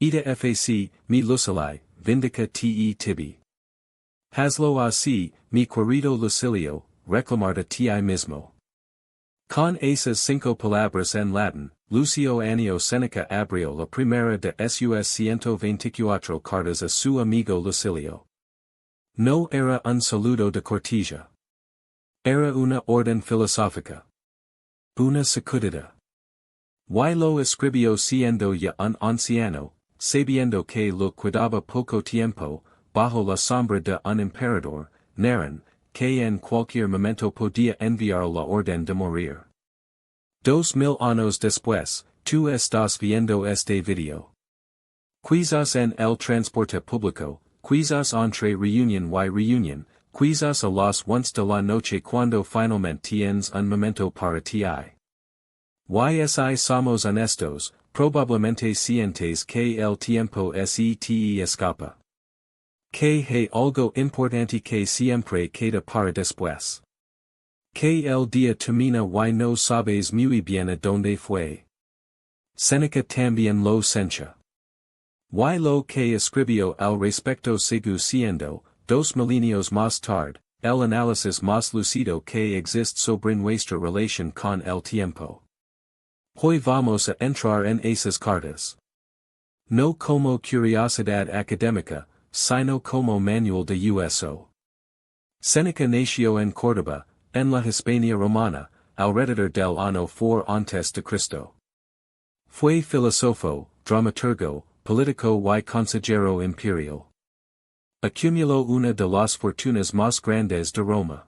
Ida fac, mi lucili, vindica te tibi. Haslo así, mi querido Lucilio, reclamarta ti mismo. Con esas cinco palabras en latín, Lucio Annio Séneca abrió la primera de sus 124 cartas a su amigo Lucilio. No era un saludo de cortesía. Era una orden filosófica. Una sacudida. Y lo escribió siendo ya un anciano, sabiendo que lo quedaba poco tiempo, bajo la sombra de un emperador, Nerón, que en cualquier momento podía enviar la orden de morir. 2000 años después, tú estás viendo este video. Quizás en el transporte público, quizás entre reunión y reunión, quizás a las 11 de la noche cuando finalmente tienes un momento para ti. Y si somos honestos, probablemente sientes que el tiempo se te escapa. Que hay algo importante que siempre queda para después. Que el día termina y no sabes muy bien a dónde fue. Séneca también lo sencha. Y lo que escribió al respecto sigue siendo, 2 milenios más tarde, el análisis más lúcido que existe sobre nuestra relación con el tiempo. Hoy vamos a entrar en esas cartas. No como curiosidad académica, sino como manual de uso. Séneca nació en Córdoba, en la Hispania romana, alrededor del año 4 antes de Cristo. Fue filósofo, dramaturgo, político y consejero imperial. Acumuló una de las fortunas más grandes de Roma.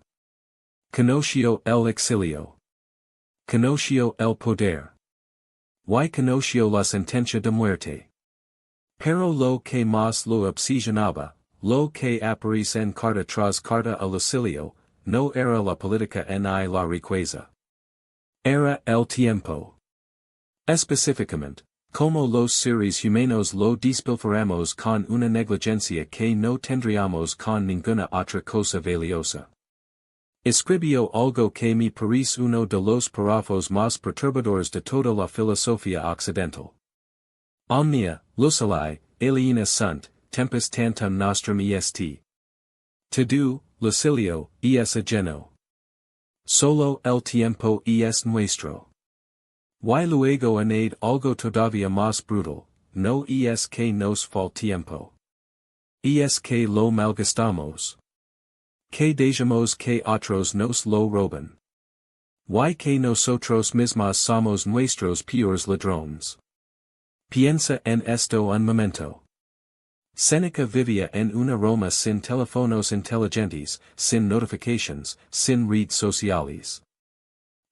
Conoció el exilio. Conoció el poder. Y conoció la sentencia de muerte. Pero lo que más lo obsesionaba, lo que aparece en carta tras carta a Lucilio, no era la política ni la riqueza. Era el tiempo. Específicamente, como los seres humanos lo despilfarramos con una negligencia que no tendríamos con ninguna otra cosa valiosa. Escribió algo que me parece uno de los párrafos más perturbadores de toda la filosofía occidental. Omnia, Lucili, aliena sunt, tempus tantum nostrum est. Tedu, Lucilio, es ajeno. Solo el tiempo es nuestro. Y luego añade algo todavía más brutal, no es que nos falte tiempo. Es que lo malgastamos. Que dejamos que otros nos lo roben. Y que nosotros mismos somos nuestros peores ladrones. Piensa en esto un momento. Séneca vivía en una Roma sin teléfonos inteligentes, sin notifications, sin redes sociales.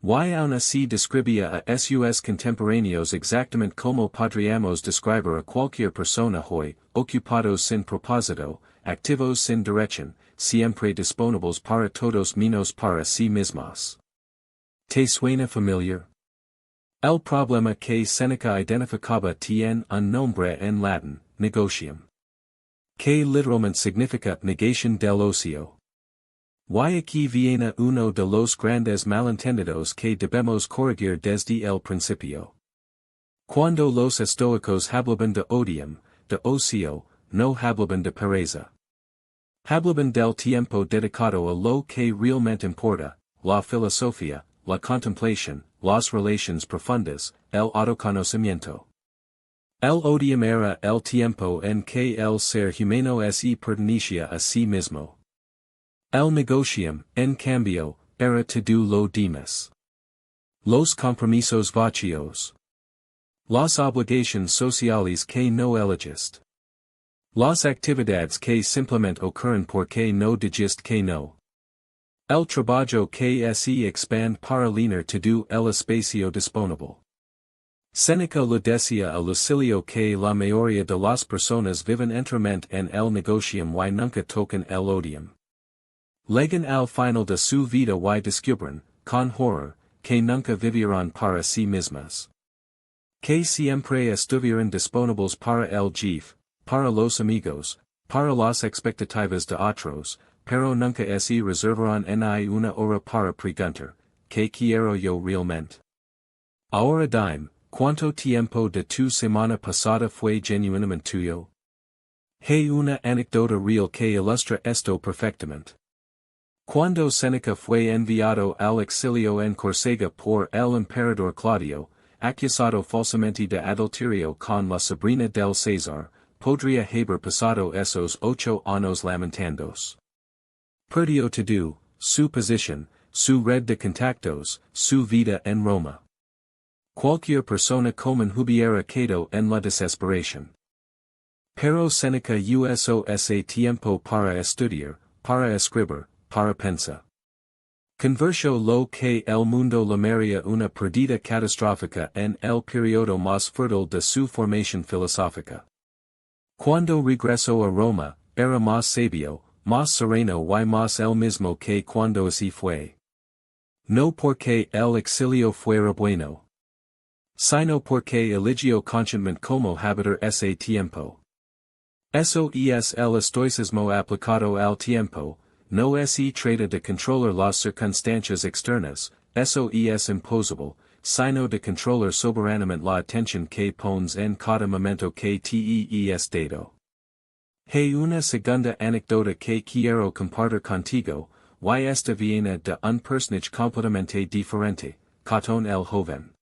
Y aún así describía a sus contemporáneos exactamente como podríamos describir a cualquier persona hoy, ocupados sin propósito, activos sin dirección, siempre disponibles para todos menos para sí mismos. ¿Te suena familiar? El problema que Séneca identificaba tiene un nombre en latín, negotium. Que literalmente significa negación del ocio. Y aquí viene uno de los grandes malentendidos que debemos corregir desde el principio. Cuando los estoicos hablaban de odium, de ocio, no hablaban de pereza. Hablaban del tiempo dedicado a lo que realmente importa, la filosofía, la contemplación, las relaciones profundas, el autoconocimiento. El odium era el tiempo en que el ser humano se pertenecía a sí mismo. El negocium, en cambio, era todo lo demás. Los compromisos vacíos. Las obligaciones sociales que no elegiste. Las actividades que simplemente ocurren porque no dijiste que no. El trabajo que se expande para llenar todo el espacio disponible. Séneca le decía a Lucilio que la mayoría de las personas viven enteramente en el negocium y nunca tocan el odium. Llegan al final de su vida y descubren, con horror, que nunca vivieron para sí mismas. Que siempre estuvieron disponibles para el jefe, para los amigos, para las expectativas de otros, pero nunca se reservaron ni una hora para preguntar, ¿qué quiero yo realmente? Ahora dime, ¿Cuánto tiempo de tu semana pasada fue genuinamente tuyo? Hay una anécdota real que ilustra esto perfectamente. Cuando Séneca fue enviado al exilio en Córcega por el emperador Claudio, acusado falsamente de adulterio con la sobrina del César, podría haber pasado esos 8 años lamentándose. Perdió todo, su posición, su red de contactos, su vida en Roma. Cualquier persona común hubiera quedado en la desesperación. Pero Séneca usó ese tiempo para estudiar, para escribir, para pensar. Convirtió lo que el mundo llamaría una pérdida catastrófica en el periodo más fértil de su formación filosófica. Cuando regresó a Roma, era más sabio, más sereno y más el mismo que cuando así fue. No porque el exilio fuera bueno, sino porque eligió conscientemente como habitar ese tiempo. Eso es el estoicismo aplicado al tiempo. No se trata de controlar las circunstancias externas, eso es imposible, sino de controlar soberanamente la atención que pones en cada momento que te es dado. Hay una segunda anécdota que quiero compartir contigo, y esta viene de un personaje completamente diferente, Catón el joven.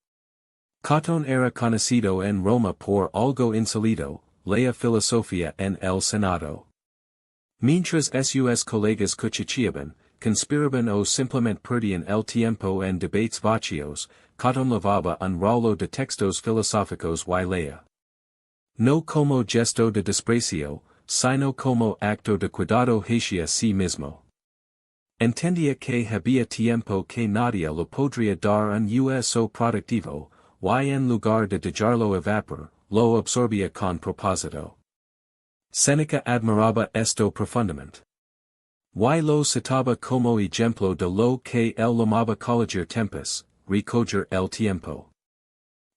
Catón era conocido en Roma por algo insólito, la filosofía en el Senado. Mientras sus colegas cuchicheaban, conspiraban o simplemente perdían el tiempo en debates vacíos, Catón lavaba un rollo de textos filosóficos y leía. No como gesto de desprecio, sino como acto de cuidado hacia sí mismo. Entendía que había tiempo que nadie lo podría dar un uso productivo, y en lugar de dejarlo evaporar, lo absorbía con propósito. Séneca admiraba esto profundamente. Y lo citaba como ejemplo de lo que él llamaba coger tempos, recoger el tiempo.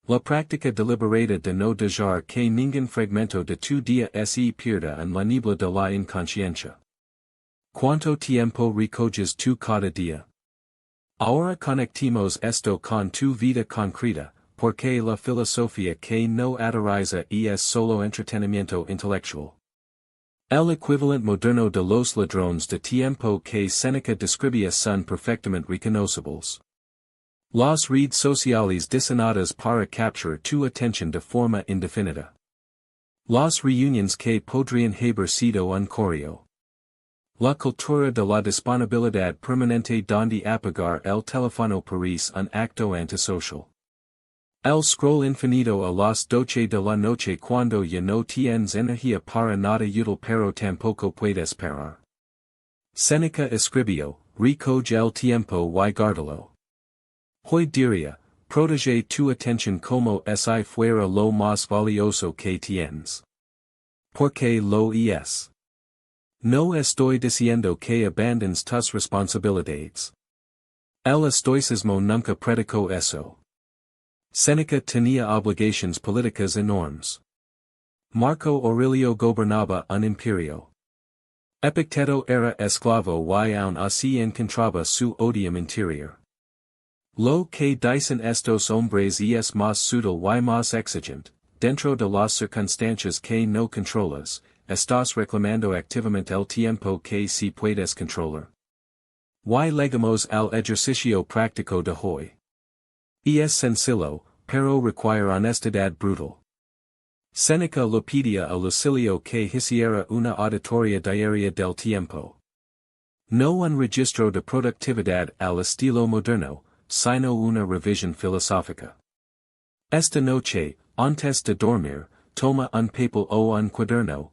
La práctica deliberada de no dejar que ningún fragmento de tu día se pierda en la niebla de la inconsciencia. ¿Cuánto tiempo recoges tú cada día? Ahora conectimos esto con tu vida concreta, porque la filosofía que no aterriza es solo entretenimiento intelectual. El equivalente moderno de los ladrones de tiempo que Séneca describía son perfectamente reconocibles. Las redes sociales diseñadas para capturar tu atención de forma indefinida. Las reuniones que podrían haber sido un correo. La cultura de la disponibilidad permanente donde apagar el teléfono parece un acto antisocial. El scroll infinito a las 12 de la noche cuando ya no tienes energía para nada útil pero tampoco puedes parar. Séneca escribió, recoge el tiempo y guárdalo. Hoy diría, protege tu atención como si fuera lo más valioso que tienes. Porque lo es. No estoy diciendo que abandones tus responsabilidades. El estoicismo nunca predicó eso. Séneca tenía obligaciones políticas enormes. Marco Aurelio gobernaba un imperio. Epicteto era esclavo y aún así encontraba su odium interior. Lo que dicen estos hombres es más sutil y más exigente, dentro de las circunstancias que no controlas, estás reclamando activamente el tiempo que sí puedes controlar. Y llegamos al ejercicio práctico de hoy. Es sencillo, pero requiere honestidad brutal. Séneca lo pedía a Lucilio que hiciera una auditoría diaria del tiempo. No un registro de productividad al estilo moderno, sino una revisión filosófica. Esta noche, antes de dormir, toma un papel o un cuaderno,